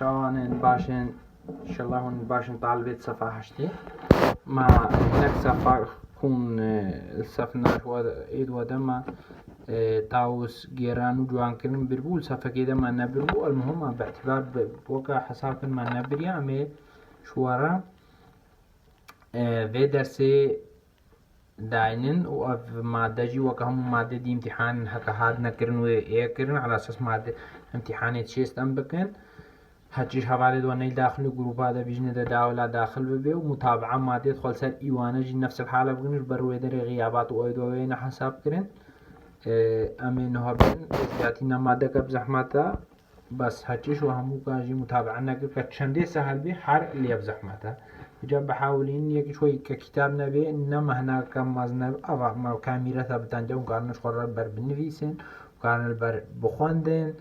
Xuan باشن إن شاء الله هون باشن طالبت صفحة هشتي مع هناك صفحة كون الصفنا إيد ودما تاوس جيران وجوان كرن بربول صفحة كده ما نبربو المهم باعتبار بوقع حساب ما نبري عمي شوارا في درسي داينن وأف مادة جي وكهم مادة دي امتحان هكا هاد نكرن وإيه كرن على أساس مادة امتحانات شيست أم بكن هتجيش حوالي دواني داخل جروب هذا بيجن دا ولا داخل ببي ومتابعة مادة تدخل سر إيوانا جي نفس الحالة بكنش بروي در غيابات وأيدوين حساب كرن أمين هبن إزياتينا مادة كبزحمتها بس هتجيش وهمو كاجي متابعة نكر كتشندي سهل بي حر اللي بزحمتها جاب بحاولين يك شوي ككتاب نبي إنما هنا كم مزنب أو كاميرا ثابتان جو كارنش قرر بر بنفيسن وكارن البر بخواندن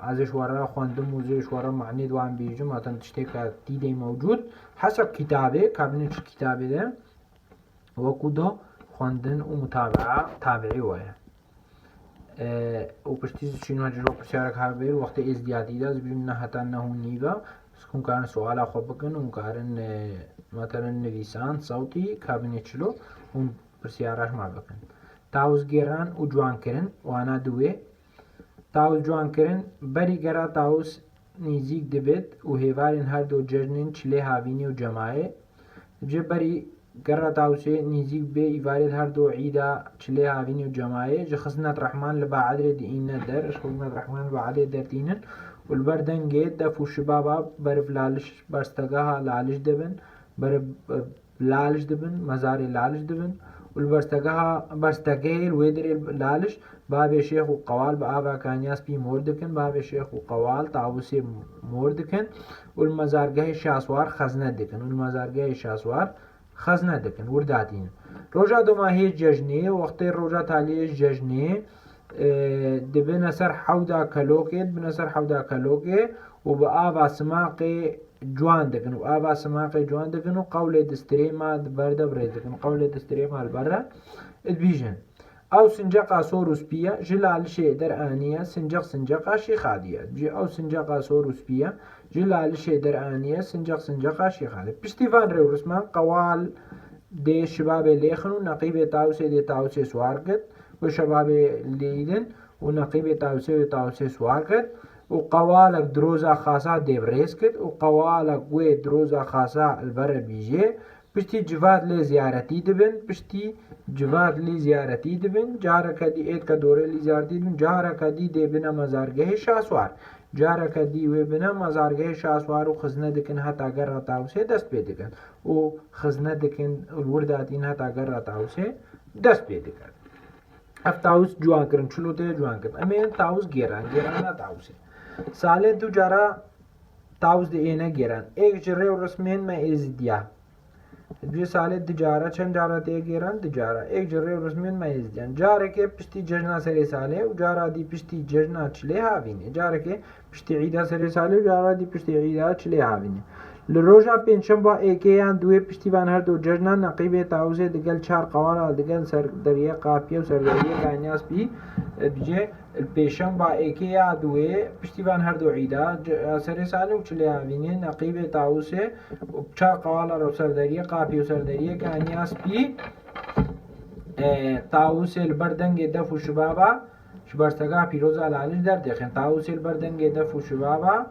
ازش ورا خواندم وزش ورا معني دوام بيجو مثلا تشتكى تيدي موجود حسب كتابه كابنش كتابه ده وكده خواندن ومتابعة تابعي ويا وبشتيز شنو هجرو بشارك هابير وقت ازديادي ده زبينا حتى انه نيبا سكون كان سؤال خبكن وكارن مثلا نویسان صوتي كابنيتشلو ون برسياراش ما بكن تاوز جيران وجوان كرن وانا دوي تاوز جوان کرن بری گرا تاوز نزیک دبید و هیوارن هر دو جرنین چله هاوینی و جماعه جه بری گرا تاوزه نزیک به ایوارد هر دو عیدا چله هاوینی و جماعه جه خزنت رحمان لبا عدر دینه در خزنت رحمان لبا عدر در دینن والبردن جيد دفو شبابا برف لالش برستگاها لالش دبن برف لالش دبن مزار لالش دبن والبرستگاها برستگيل ويدر لالش باب شيخ وقوال بابا كانياس بي موردكن باب شيخ وقوال تعوسي موردكن والمزارگاه شاسوار خزنه دكن والمزارگاه شاسوار خزنه دكن ورداتين روجا دوما هي ججنه وقت روجا تالي ججنه دبنا سر حودا كالوكي دبنا سر حودا كالوكي وبآبا سماقي جوان دكن وآبا سماقي جوان دكن وقولي دستريما برده بريد دكن قولي دستريما البرة البيجن او سنجقا سوروس بيا جلال شي در آنية سنجقا شي خادية بجي او سنجقا سوروس بيا جلال شي در آنية سنجقا شي خادية بشتيفان ريو رسمان قوال دي شباب ليخنو نقيب تاوسي دي تاوسي سواركت وشباب ليدن ونقيب تاوسي سواركت وقوالك دروزا خاصة دي بريسكت وقوالك وي دروزا خاصة البر بيجي بشتي جواد لي زيارتي دبن بشتي جواد لي زيارتي دبن جارك دي ايد كدوري لي زيارتي دبن جارك دي دي بنا مزارگه شاسوار جارك دي وي بنا مزارگه شاسوار وخزنه دكن حتى اگر تاوسي دست بيدكن وخزنه دكن الورداتين حتى اگر تاوسي دست بيدكن افتاوس جوان کرن چلوته جوان کرن امين تاوس گيران تاوسي سالة دو جارا تاوس دي اينا گيران ایک جره و رسمين ما ازديا بجي سالة دو جارا چند جارا تي گيران دو جارا ایک جره و رسمين ما ازديان جارا کے پشتی ججنا سري سالة و جارا دي پشتی ججنا چلي هاويني جارا کے پشتی عيدا سري سالة و جارا دي پشتی عيدا چلي هاويني لروجا پنجشنبه ایکیان دوی پشتیوان هر دو ججنا نقیب تاوزه دگل چار قوالا دگل سر دریه قاپیه و سر دریه کانیاس بی بجي البيشنبه ایکیا دوی پشتیوان هر دو عیدا سر ساله و چلی هاوینه نقیب تاوزه و چار قوالا رو سر دریه قاپیه و سر دریه کانیاس بی تاوزه البردنگ دفو شبابا شبرتگاه پیروزا لالش در دخن تاوزه البردنگ دفو شبابا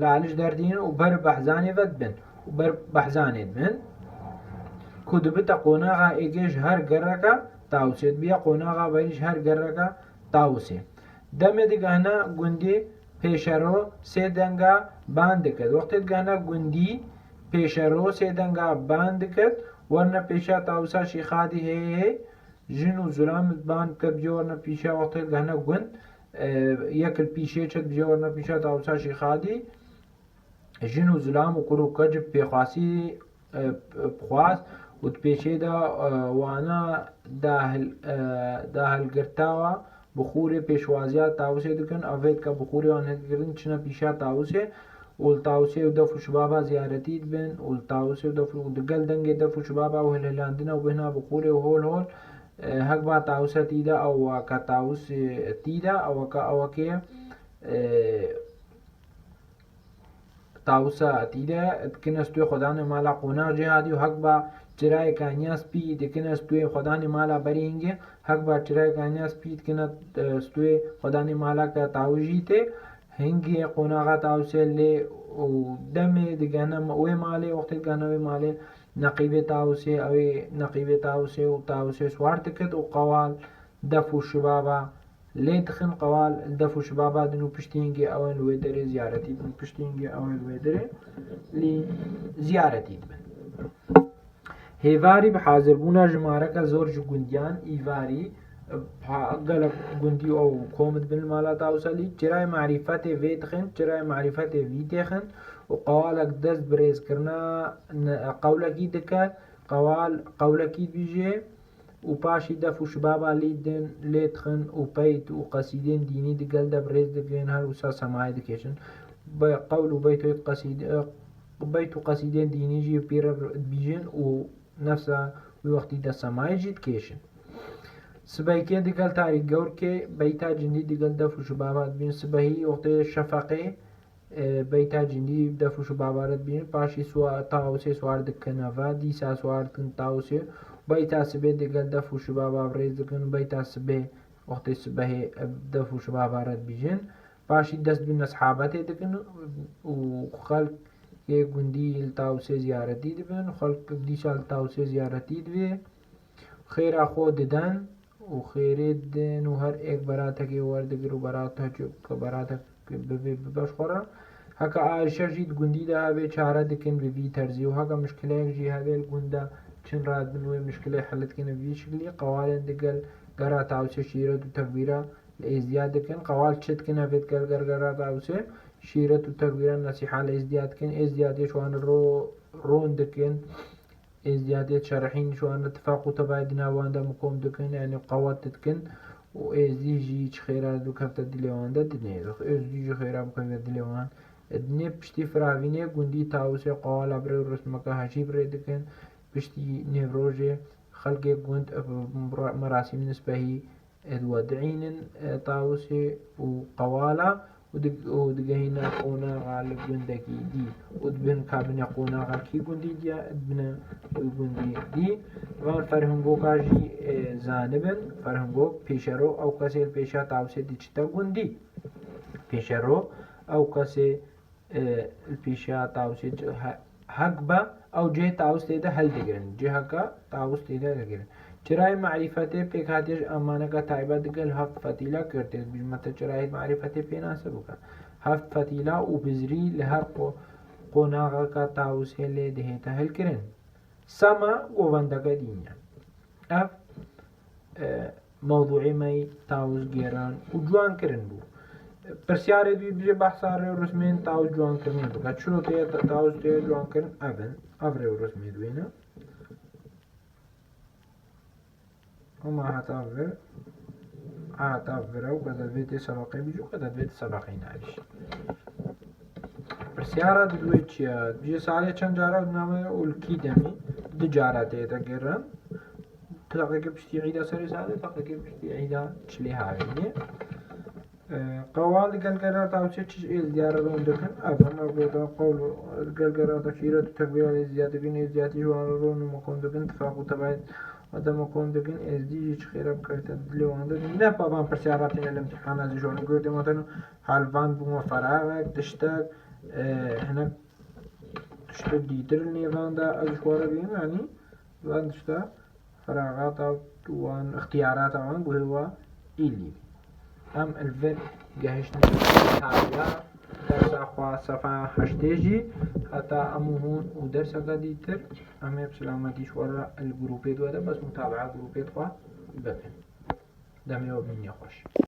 لالش دردين وبر بحزاني ودبن وبر بحزاني دبن كدبت قوناغا ايجيش هر قرقا تاوسيد بيا قوناغا بيش هر قرقا تاوسي دم دقانا قندي پیشرو سيدنگا باندكد وقت دقانا قندي پیشرو سيدنگا باندكد ورنا پیشا تاوسا شيخادي هي جنو ظلام باندكد جو ورنا پیشا وقت دقانا قند یک الپیشه چد بجورنا پیشه تاوسا شیخادی جنو ظلام و کرو کج پیخواسی بخواست و پیشه دا وانا داهل گرتاوا بخور پیشوازیات تاوسه دکن اوید که بخوری آنه کردن چنا پیشه تاوسه والتاوسه و دفو شبابا زیارتی دبن والتاوسه و دفو دقل دنگ دفو شبابا و هلهلاندنا و بهنا بخوری و هول هک با تاوسه تیدا او که تاوس تیدا او که تاوسا أتيدا تكن استوي خدان مالا قونا جهادي وحق با چرای کانیا سپی تکن استوی خدان مالا برینگه حق با چرای کانیا سپی تکن استوی خدان مالا کا تاوجیته هنگی قونا تاوسل و دم دگانا وی ماله وقت دگانا وی ماله نقيبة تاوسي أو نقيبة تاوسي وتاوسي سوار تكت وقوال دفو شبابا ليتخن قوال دفو شبابا دنو پشتينجي أو الويدري زيارتي دنو پشتينجي أو الويدري لزيارتي هيفاري بحاضر بونا جمارك زور جو گنديان إيفاري قلق گندي أو كومد بالمالا تاوسالي جراي معرفة فيتخن جراي معرفة فيتخن وقوالك دست بريز كرنا قولكي دكا قولكي بيجي وباشي دفو شبابا ليدن ليتخن وبيت وقصيدين ديني دقل دبريز دقين هل وسا سماعي دكيشن قول بيت وقصيدين ديني جي بيجن ونفسها وقتي دا سماعي جي دكيشن سبايكين دقل تاريخ قوركي بيتا جندي دقل دفو شبابا بين سباهي وقت شفاقي بيتا جندي دفو شبابارت بين باشي سوا تاوسي سوار دكنافا ديسا سوار دكن تاوسي بيتا سبه دقل دفو شبابا بريز دكن بيتا سبه وقت سبه دفو شبابارت بيجن باشي دست بين اصحابته دكن وخلق گندي التاوسي زيارتي دبن خلق ديسا التاوسي زيارتي دبي خير اخو ددن وخير دن وهر ایک براتك وردگر و براتها جو براتك ببشخورا هكا عائشة جيد گندي ده به چاره دكن ببي ترزي وهكا مشكلة جي هذه الگنده چن راد بنوي مشكلة حلت كن ببي شكلي قوالن دقل قرا تاوسي شيرة و تكبيرة لإزدياد دكن قوال چت كن هفت قرا تاوسي شيرة و تكبيرة نصيحة لإزدياد كن إزدياد شوان رون دكن إزدياد شرحين شوان اتفاق و تبايدنا واندا مقوم دكن يعني قوات دكن و ازدي جي خيرا دو كفت دليوان دا دنيا ازدي جي خيرا بكفت دليوان دنيا بشتي فراوينه گندي تاوسي قوال ابري رسمكا هشي بري دكن بشتي نيفروجي خلق گند مراسم نسبهي الودعين تاوسي و قوالا ودقهنا قونا غالب گندكي دي ودبن كابنا قونا غالكي گندي دي ادبنا گندي دي وان فرهنگو كاجي زانبن فرهنگو پیشرو او کسی پیشا تاوسي دي چتا گندي پیشرو او کسی البيشا تاوسي حق با او جه تاوس تيدا هل دقرن جه حقا تاوس تيدا دقرن چرای معرفته پیک هاتیش امانه کا تایبه دقل هفت فتیلا کرده بیشمت چرای معرفته پیناسه بکن هفت فتیلا و بزری لهر قناغا کا تاوس هلی دهیتا هل کرن سما گووندگا دینیا اف موضوعی مای تاوس گیران و جوان کرن بو پرسیاره دوی بجه بحثاره و رسمین تاوس جوان کرن بکن چلو تاوس تیه جوان کرن افره و رسمی دوینا وما هتعبر وكذا بيت سباقي بيجو كذا بيت سباقي نعيش برسيارة دويتشيا بيجي سالي چند جارة ونامه والكي دمي دو جارة تيتا گرن تلاقي بشتي عيدا سري سالي تلاقي بشتي عيدا چلي هاويني قوال قلقرات او چش إل ديارة دون دكن أفهم أقول قول قلقرات شيرة تكبير الزيادة بين الزيادة جوان رون ومكون دكن تفاق وتبعيد هذا مكون دكين ازدي خيرب كرت دلوان دكين نه بابا برسياراتين الامتحانات جون قلت مثلا حالفان بما فراغ تشتاق هنا تشتاق ديتر نيفان دا الجوار بين يعني وان تشتاق فراغات وان اختيارات وان بهوا إلي أم الفيد جهشنا تابعا درس أخوة صفحة هشتاجي حتى أموهون ودرس قديتر أمي بسلامتي شوارع الجروبات وهذا بس متابعة جروبات خوا بكن دمي وبني خوش